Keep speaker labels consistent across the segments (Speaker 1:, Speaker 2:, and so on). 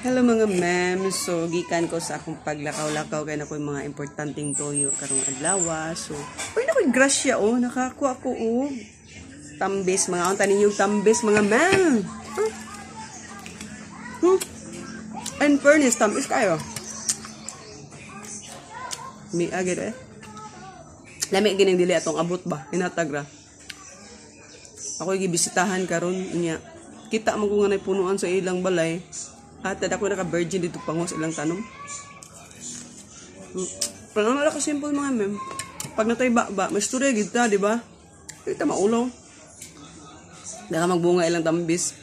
Speaker 1: Hello mga ma'am. So gikan ko sa akong paglakaw-lakaw kay na ko mga importanteng toyo karong adlaw. So pwede ko grasya nakakuha ko tambis mga unta ninyo tambis mga ma'am. And furnace tambis kayo. Mi agad Lami gining dili atong abot ba hinatagra. Ako gibisitahan karon niya. Kita man ko nga punuan sa ilang balay. At ako naka-virgin dito pangos ilang tanom. Parang nala ka simple mga mem. Pag natay ba, mas turya kita, di ba? Kita maulo. Daka magbunga ilang tambis.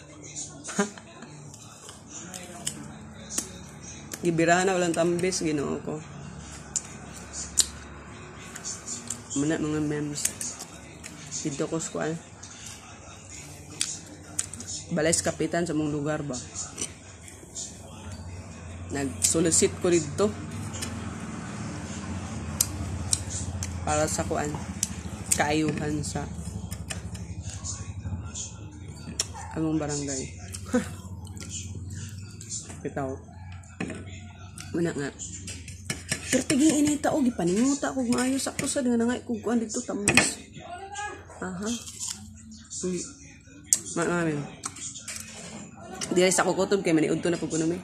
Speaker 1: Gibirahan na walang tambis, ginoo ko. Muna mga mems. Dito ko squal. Balay sa kapitan sa mong lugar ba? Nag-solicit ko dito para sa kuan kaayuhan sa among barangay. Bitaw muna nga pero tiging inita gipaninguta ko maayo sakto sa nga nangay kog kuan dito tambis. Mamin diri sa kukutob kay maniudto na pud kuno mi.